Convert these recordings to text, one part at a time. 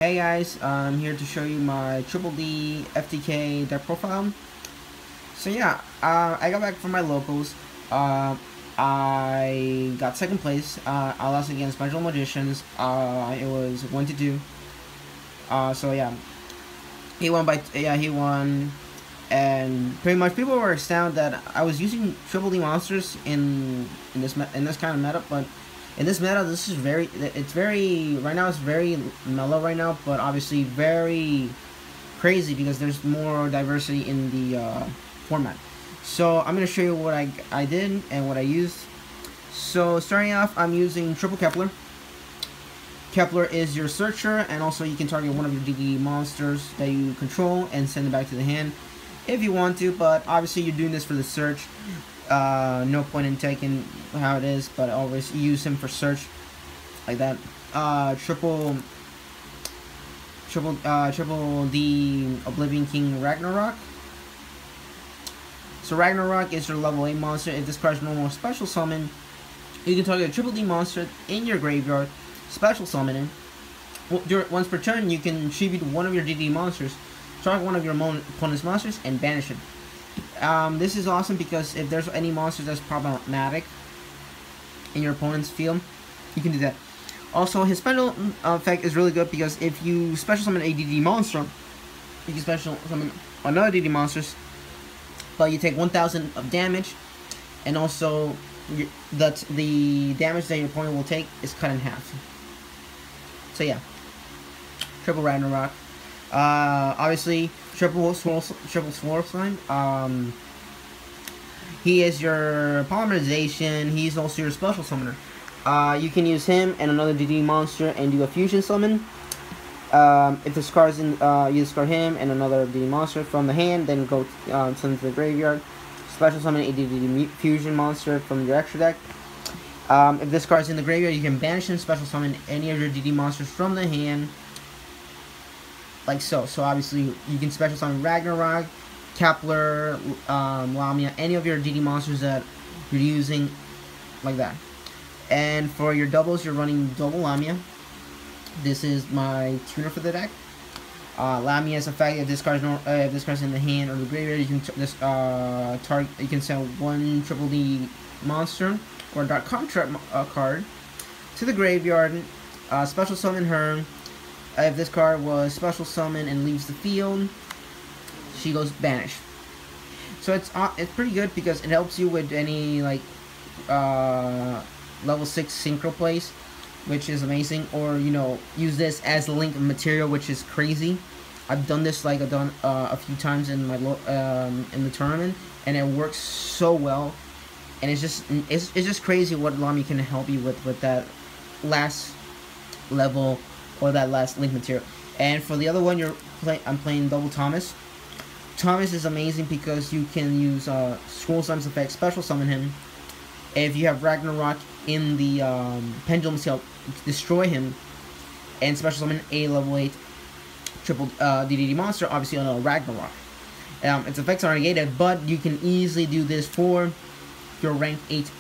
Hey guys, I'm here to show you my Triple D FTK deck profile. So yeah, I got back from my locals. I got second place. I lost against Magical Magicians. It was 1-2. So yeah, he won, and pretty much people were astounded that I was using Triple D monsters in this kind of meta, but in this meta, it's very right now. It's very mellow right now, but obviously very crazy because there's more diversity in the format. So I'm gonna show you what I did and what I used. So starting off, I'm using Triple Kepler. Kepler is your searcher, and also you can target one of your DD monsters that you control and send it back to the hand if you want to, but obviously you're doing this for the search. No point in taking how it is, but always use him for search like that. Triple D Oblivion King Ragnarok. So Ragnarok is your level 8 monster. If this card is normal or special summon, you can target a Triple D monster in your graveyard, special summon it. Once per turn, you can tribute one of your DD monsters, target one of your opponent's monsters, and banish it. This is awesome because if there's any monster that's problematic in your opponent's field, you can do that. Also, his special effect is really good because if you special summon a DD monster, you can special summon another DD monsters, but you take 1,000 of damage, and also the damage that your opponent will take is cut in half. So yeah, Triple Ragnarok. Obviously, Triple Swirl. He is your polymerization. He's also your special summoner. You can use him and another DD monster and do a fusion summon. If this card's in, you discard him and another DD monster from the hand, then go send to the graveyard. Special summon a DD fusion monster from your extra deck. If this card's in the graveyard, you can banish and special summon any of your DD monsters from the hand. Like so. So obviously you can special summon Ragnarok, Kepler, Lamia, any of your DD monsters that you're using, like that. And for your doubles, you're running double Lamia. This is my tuner for the deck. Lamia's effect: if this card's in the hand or the graveyard, you can you can send one Triple D monster or Dark Contract card to the graveyard. Special summon her. If this card was special summoned and leaves the field, she goes banished. So it's pretty good because it helps you with any like level 6 synchro plays, which is amazing. Or use this as a link material, which is crazy. I've done this a few times in my in the tournament, and it works so well. And it's just crazy what Lamia can help you with that last level or that last link material. And for the other one, I'm playing double Thomas. Thomas is amazing because you can use Scroll Summons effect, special summon him. If you have Ragnarok in the Pendulum Seal, destroy him, and special summon a level 8 triple DDD monster, obviously on a Ragnarok. Its effects are negated, but you can easily do this for your rank 8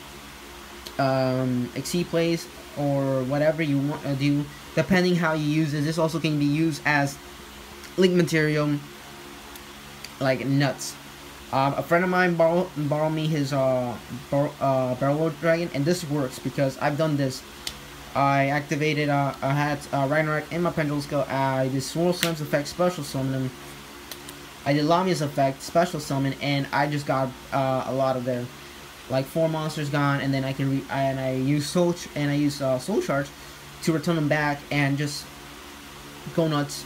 XC plays or whatever you want to do, depending how you use it. This also can be used as link material like nuts. A friend of mine borrowed me his Barrel Dragon, and this works because I've done this. I activated, I had Ragnarok in my Pendulum Skill. I did Swirl Summons effect, special summon him. I did Lamia's effect, special summon, and I just got a lot of their, like 4 monsters gone, and then I use Soul Charge to return them back and just go nuts.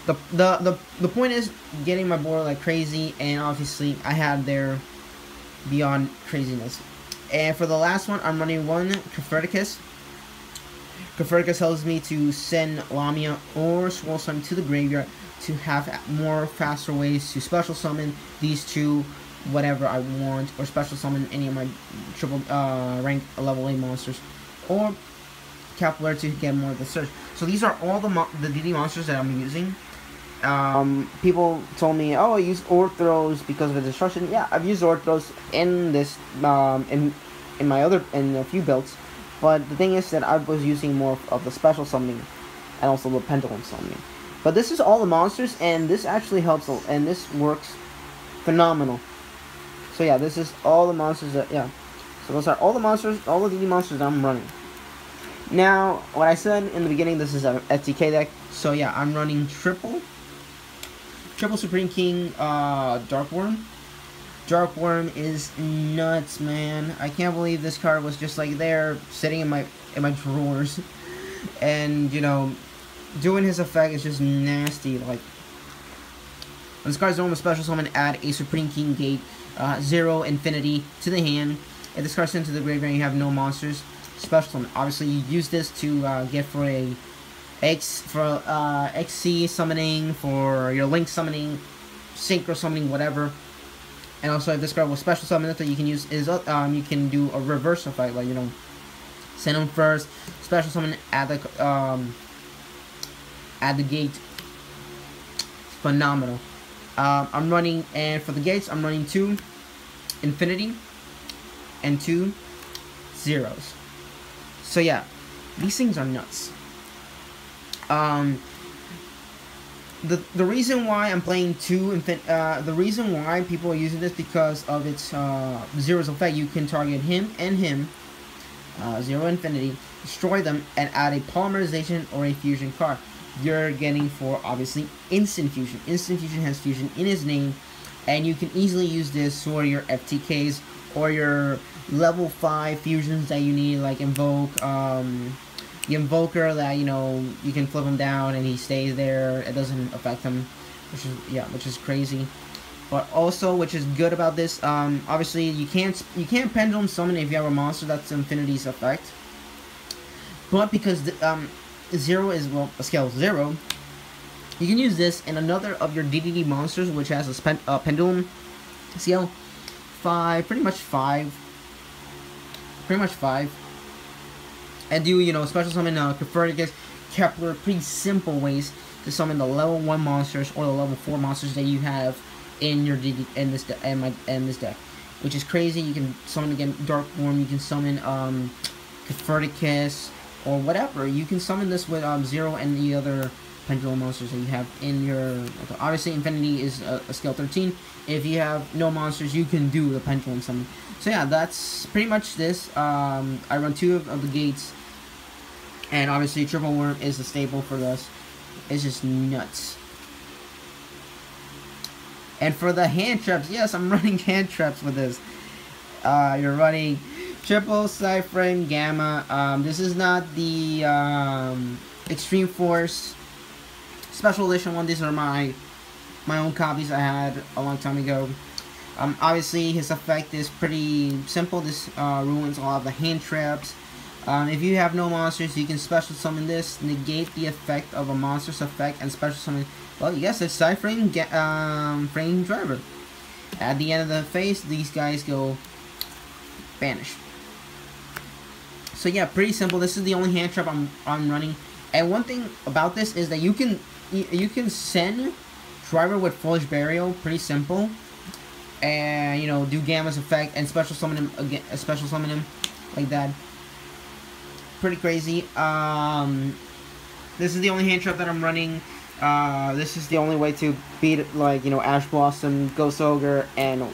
The point is getting my board like crazy, and obviously I had their beyond craziness. And for the last one, I'm running one Copernicus. Copernicus helps me to send Lamia or Swirl Summon to the graveyard to have more faster ways to special summon these two whatever I want, or special summon any of my triple rank level 8 monsters, or Kepler to get more of the search. So these are all the DD monsters that I'm using. People told me, oh, I use Orthros because of the destruction. Yeah, I've used Orthros in this in a few builds, but the thing is that I was using more of the special summoning and also the pendulum summoning. But this is all the monsters, and this actually helps, and this works phenomenal. So yeah, this is all the monsters that, yeah. So those are all the monsters, all the DD monsters that I'm running. Now, what I said in the beginning, this is a FTK deck. So yeah, I'm running triple Supreme King Dark Worm. Dark Worm is nuts, man. I can't believe this card was just like there, sitting in my drawers, and you know, doing his effect is just nasty. Like, when this card's normal special summon, add a Supreme King Gate 0 Infinity to the hand. If this card's sent to the graveyard and you have no monsters, special summon. Obviously, you use this to get for a XC summoning, for your Link summoning, Synchro summoning, whatever. And also, if this card was special summon, that you can use is you can do a reverse effect, like, you know, send him first, special summon, add the gate. Phenomenal. I'm running, and for the gates, I'm running 2 Infinity and 2 Zeros. So yeah, these things are nuts. The reason why I'm playing the reason why people are using this, because of its Zero's effect. You can target him and him, 0 Infinity, destroy them, and add a Polymerization or a Fusion card. You're getting for, obviously, Instant Fusion. Instant Fusion has Fusion in his name, and you can easily use this for your FTKs or your level 5 fusions that you need, like Invoke, the Invoker that, you know, you can flip him down and he stays there. It doesn't affect him, which is crazy. But also, which is good about this, obviously you can't Pendulum summon if you have a monster that's Infinity's effect. But because Zero is, well, a scale 0, you can use this in another of your DDD monsters, which has a Pendulum scale 5, pretty much 5, and do, you know, special summon Copernicus, Kepler, pretty simple ways to summon the level 1 monsters or the level 4 monsters that you have in your this deck, which is crazy. You can summon again Dark Worm, you can summon Copernicus, or whatever. You can summon this with Zero and the other Pendulum monsters that you have in your. Obviously, Infinity is a scale 13. If you have no monsters, you can do the Pendulum summon. So yeah, that's pretty much this. I run 2 of the gates, and obviously Triple Worm is the staple for this. It's just nuts. And for the hand traps, yes, I'm running hand traps with this. You're running Triple Cyframe Gamma. This is not the Extreme Force Special Edition one. These are my own copies I had a long time ago. Obviously, his effect is pretty simple. This ruins a lot of the hand traps. If you have no monsters, you can special summon this, negate the effect of a monster's effect, and special summon. Well, yes, it's Cyframe Frame Driver. At the end of the phase, these guys go vanish. So yeah, pretty simple. This is the only hand trap I'm running. And one thing about this is that you can send Driver with Foolish Burial, pretty simple, and, you know, do Gamma's effect and special summon him again, special summon him like that. Pretty crazy. This is the only hand trap that I'm running. This is the only way to beat, like, you know, Ash Blossom, Ghost Ogre, and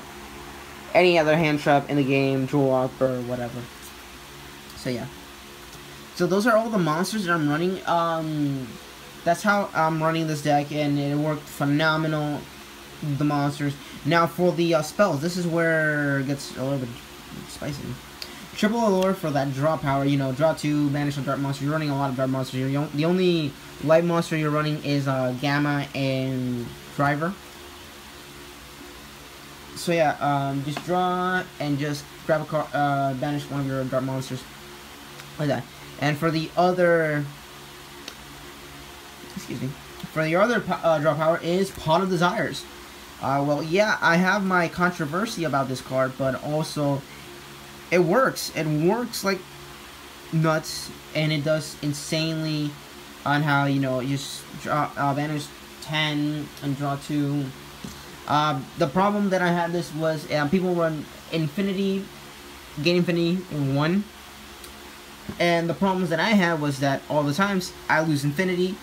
any other hand trap in the game, Jewel Opera, whatever. So yeah. So those are all the monsters that I'm running. That's how I'm running this deck, and it worked phenomenal. The monsters. Now for the spells, this is where it gets a little bit spicy. Triple Allure for that draw power. You know, draw 2, banish a dark monster. You're running a lot of dark monsters. The only light monster you're running is Gamma and Driver. So yeah, just draw and just grab a card, banish one of your dark monsters, like that. And for the other, draw power is Pot of Desires. Well, yeah, I have my controversy about this card, but also it works. It works like nuts, and it does insanely on how, you know, you just draw, banish 10 and draw 2. The problem that I had this was people run Infinity, gain Infinity in 1, And the problems that I had was that all the times I lose Infinity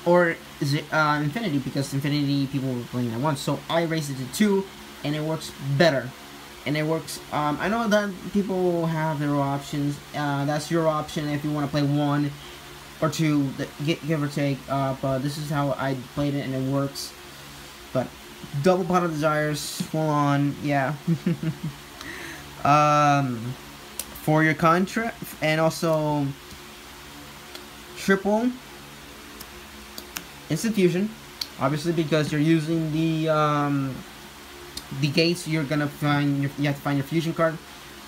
or Infinity, because Infinity people were playing at once. So I raised it to 2, and it works better. And it works. I know that people have their options. That's your option if you want to play 1 or 2, give or take. But this is how I played it, and it works. But double pot of desires, full on, yeah. For your contract, and also triple instant fusion, obviously, because you're using the gates. You're gonna find you have to find your fusion card.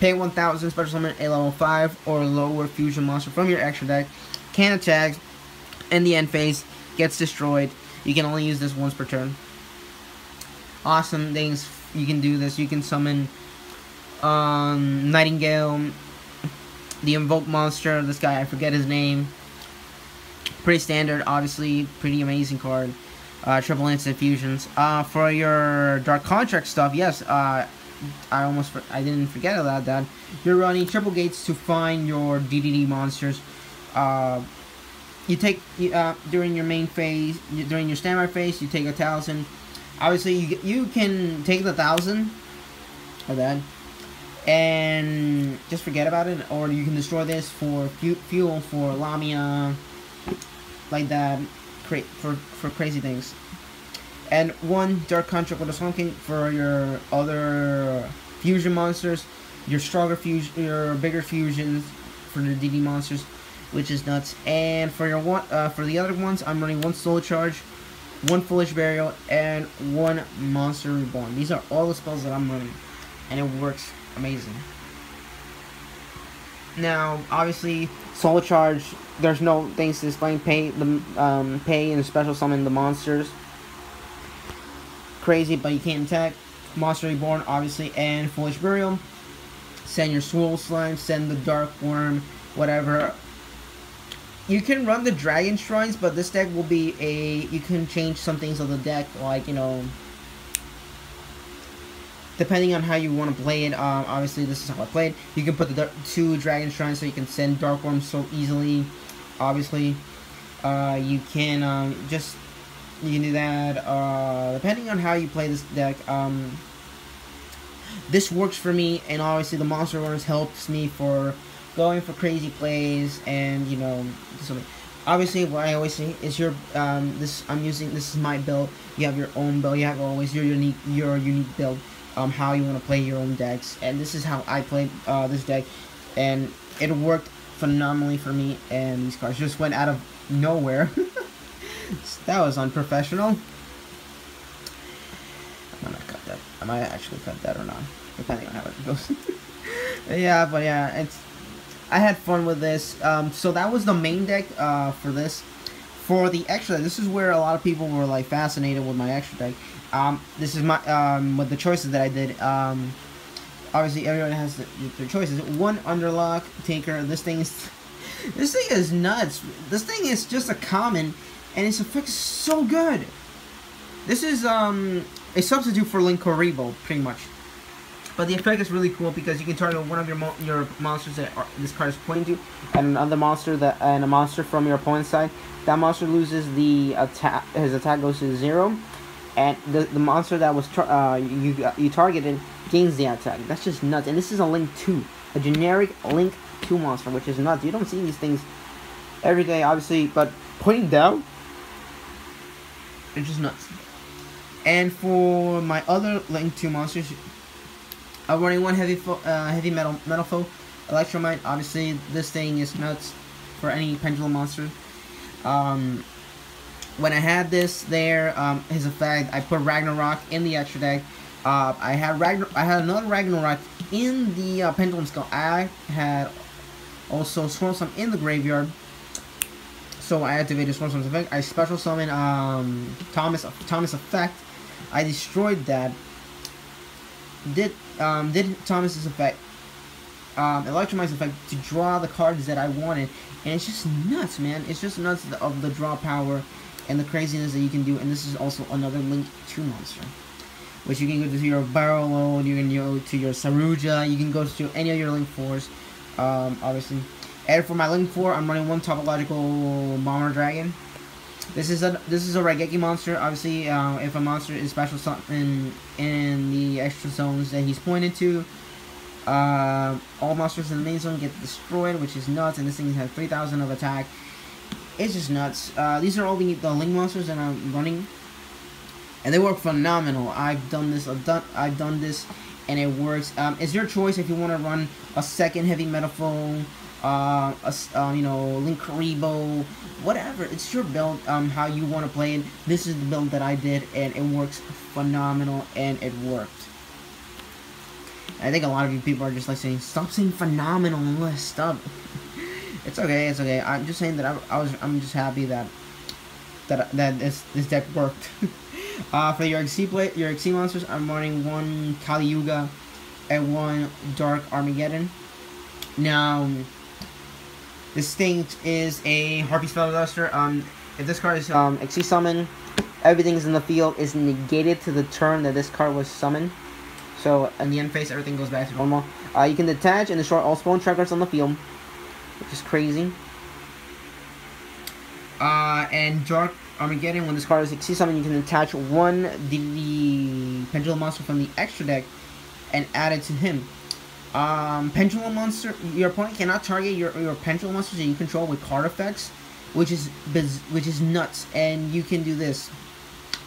Pay 1,000, special summon a level 5 or lower fusion monster from your extra deck. Can attack, and the end phase gets destroyed. You can only use this once per turn. Awesome things you can do this. You can summon Nightingale, the invoke monster. This guy, I forget his name. Pretty standard, obviously. Pretty amazing card. Triple instant fusions. For your Dark Contract stuff, yes. I didn't forget about that. You're running triple gates to find your DDD monsters. You take during your main phase, during your standby phase, you take 1,000. Obviously, you can take the 1,000 of that and just forget about it, or you can destroy this for fuel for Lamia, like that, for crazy things. And 1 Dark Contract with a Swamp King for your other fusion monsters, your stronger fusion, your bigger fusions for the DD monsters, which is nuts. And for your for the other ones, I'm running 1 Soul Charge, 1 Foolish Burial, and 1 Monster Reborn. These are all the spells that I'm running, and it works amazing. Now, obviously, Soul Charge, there's no things to explain. Pay and special summon the monsters. Crazy, but you can't attack. Monster Reborn, obviously, and Foolish Burial. Send your Swole Slime, send the Dark Worm, whatever. You can run the Dragon Shrines, but this deck will be you can change some things of the deck, like, you know, depending on how you want to play it. Obviously, this is how I played. You can put the 2 Dragon Shrines, so you can send Dark Worm so easily. Obviously, you can do that. Depending on how you play this deck. This works for me, and obviously the Monster Runners helps me for going for crazy plays, and you know, something. Obviously, what I always say is this is my build. You have your own build. You have always your unique build. How you want to play your own decks, and this is how I played this deck, and it worked phenomenally for me. And these cards just went out of nowhere. That was unprofessional. I'm gonna cut that. I might actually cut that or not, depending on how it goes. Yeah, but yeah, I had fun with this. So that was the main deck for this. For the extra, this is where a lot of people were like fascinated with my extra deck. This is my with the choices that I did. Obviously, everyone has their choices. 1 Underlock Tinker. This thing is nuts. This thing is just a common, and its effect is so good. This is a substitute for Linkuriboh, pretty much. But the effect is really cool because you can target one of your monsters that this card is pointing to, and another monster and a monster from your opponent's side. That monster loses the attack. His attack goes to 0, and the monster that was you targeted gains the attack. That's just nuts. And this is a Link 2, a generic Link 2 monster, which is nuts. You don't see these things every day, obviously, but pointing down, it's just nuts. And for my other Link 2 monsters, I'm running 1 heavy metal foe, Electromite. Obviously, this thing is nuts for any pendulum monster. When I had this there, his effect, I put Ragnarok in the extra deck. I had another Ragnarok in the Pendulum Skull. I had also Swarm Summon in the graveyard. So I activated Swarm Summon's effect. I special summon Thomas Effect. I destroyed that. Did Thomas's effect, Electromite's effect, to draw the cards that I wanted, and it's just nuts, man. It's just nuts of the draw power and the craziness that you can do. And this is also another Link 2 monster, which you can go to your Barrel Load, you can go to your Saruja, you can go to any of your Link 4s. obviously. And for my Link 4, I'm running one topological Bomber Dragon. This is a Raigeki monster. Obviously, if a monster is special something in the extra zones that he's pointed to, all monsters in the main zone get destroyed, which is nuts. And this thing has 3,000 of attack. It's just nuts. These are all the Link monsters that I'm running, and they work phenomenal. I've done this, and it works. It's your choice if you want to run a second heavy metal foe, you know, Link Karibo, whatever. It's your build, how you want to play it. This is the build that I did, and it works phenomenal, and it worked. I think a lot of you people are just like saying, stop saying phenomenal, stop. It's okay, it's okay. I'm just saying that I'm just happy that this deck worked. For your XC monsters, I'm running one Kali Yuga and one Dark Armageddon. Now, this thing is a Harpy Spellcaster. If this card is XC summon, everything's in the field is negated to the turn that this card was summoned. So in the end phase, everything goes back to normal. You can detach and destroy all spawn trackers on the field, which is crazy. And Dark Armageddon, when this card is XC summon, you can attach one DDD Pendulum monster from the extra deck and add it to him. Pendulum monster, your opponent cannot target your pendulum monsters that you control with card effects, which is nuts. And you can do this.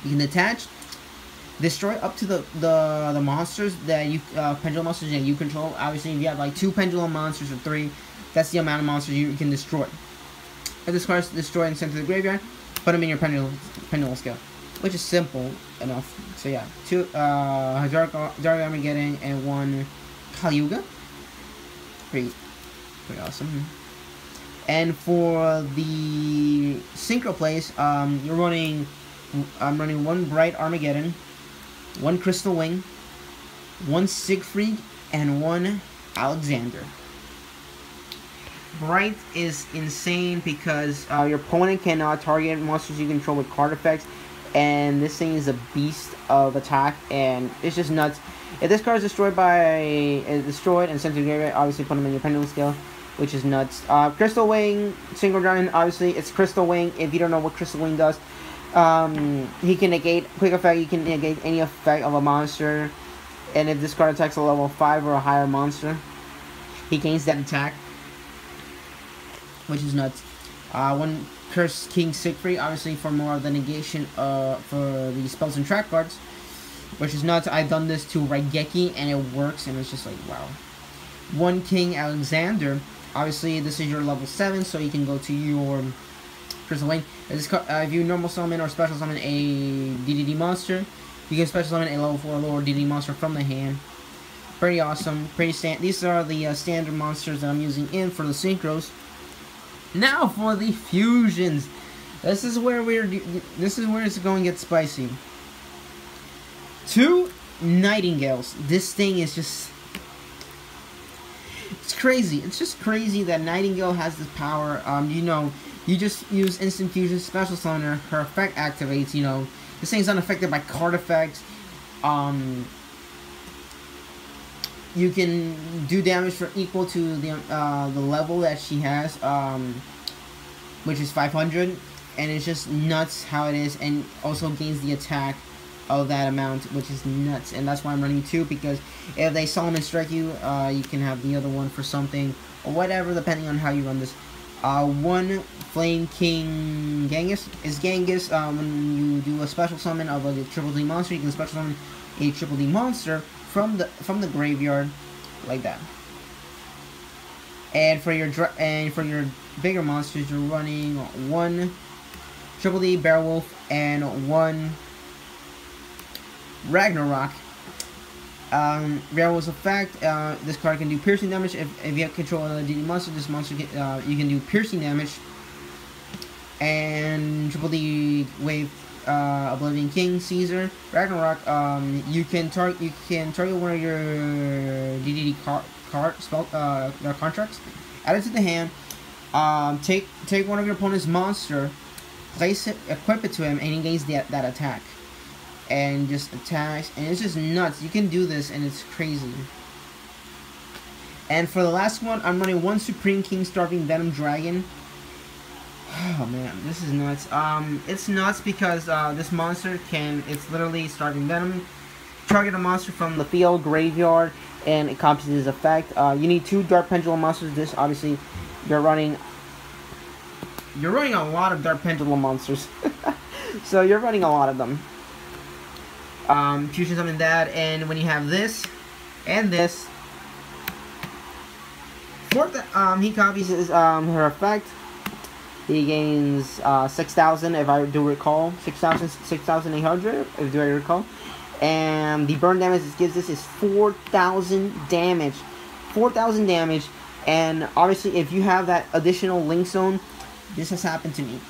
You can attach, destroy up to the monsters that you pendulum monsters that you control. Obviously, if you have like 2 pendulum monsters or 3, that's the amount of monsters you can destroy. If this card is destroyed and sent to the graveyard, put them in your pendulum scale, which is simple enough. So yeah, 2 Dark Armageddon and 1 Kali Yuga. Pretty awesome. And for the synchro plays, I'm running 1 Bright Armageddon, 1 Crystal Wing, 1 Siegfried, and 1 Alexander. Bright is insane because your opponent cannot target monsters you control with card effects, and this thing is a beast of attack, and it's just nuts. If this card is destroyed and sent to the graveyard, obviously put them in your pendulum scale, which is nuts. Crystal Wing, Synchro Dragon, obviously it's Crystal Wing. If you don't know what Crystal Wing does, he can negate quick effect. He can negate any effect of a monster, and if this card attacks a level 5 or a higher monster, he gains that attack, which is nuts. 1 Cursed King Siegfried, obviously for more of the negation for the spells and trap cards, which is nuts. I've done this to Raigeki and it works, and it's just like wow. 1 King Alexander, obviously this is your level 7, so you can go to your Crystal Wing. If you normal summon or special summon a DDD monster, you can special summon a level 4 lower DDD monster from the hand. Pretty awesome. These are the standard monsters that I'm using for the synchros. Now for the fusions. This is where it's going to get spicy. 2 Nightingales. This thing is just, it's crazy. It's just crazy that Nightingale has this power. You know, you just use instant fusion, special summoner, her effect activates. You know, this thing's unaffected by card effects. You can do damage for equal to the level that she has, which is 500, and it's just nuts how it is, and also gains the attack of that amount, which is nuts. And that's why I'm running 2, because if they Solomon strike you, you can have the other one for something or whatever, depending on how you run this. 1 Flame King Genghis is Genghis. When you do a special summon of a Triple D monster, you can special summon a Triple D monster from the graveyard, like that. And for your bigger monsters, you're running 1 Triple D Beowulf and 1 Ragnarok. Beowulf's effect, this card can do piercing damage. If you have control of the DD monster, this monster you can do piercing damage. And Triple D Wave Oblivion King Caesar Ragnarok, you can target one of your DDD contracts, add it to the hand, take one of your opponent's monster, place it, equip it to him, and he gains that attack, and just attacks, and it's just nuts. You can do this, and it's crazy. And for the last one, I'm running one Supreme King Starving Venom Dragon. Oh man, this is nuts. It's nuts because this monster it's literally Starving Venom. Target a monster from the field, graveyard, and it copies his effect. You need 2 Dark Pendulum monsters. This, obviously, you're running a lot of Dark Pendulum monsters. So you're running a lot of them. Fusion summon that, and when you have this, and this, he copies his, her effect. He gains 6,000, if I do recall. 6,800, if do I recall. And the burn damage it gives this is 4,000 damage. 4,000 damage. And obviously, if you have that additional Link Zone, this has happened to me.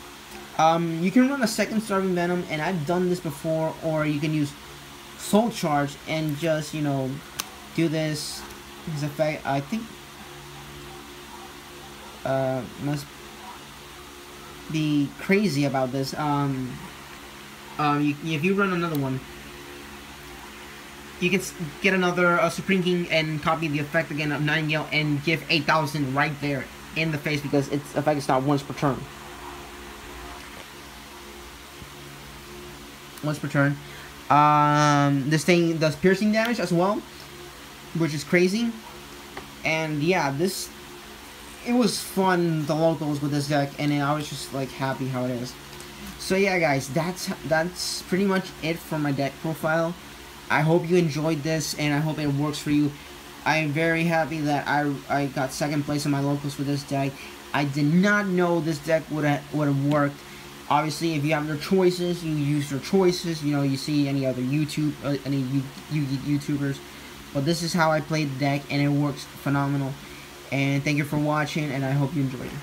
You can run a second Starving Venom, and I've done this before, or you can use Soul Charge and just, you know, do this. His effect, I think, must be crazy about this. If you run another one, you can get another Supreme King and copy the effect again of Nightingale and give 8,000 right there in the face because its effect is not once per turn. Once per turn. This thing does piercing damage as well, which is crazy. And yeah, it was fun, the locals with this deck, and I was just like happy how it is. So yeah, guys, that's pretty much it for my deck profile. I hope you enjoyed this, and I hope it works for you. I'm very happy that I got second place in my locals with this deck. I did not know this deck would have worked. Obviously, if you have your choices, you use your choices. You know, you see any other YouTubers, but this is how I played the deck, and it works phenomenal. And thank you for watching, and I hope you enjoyed it.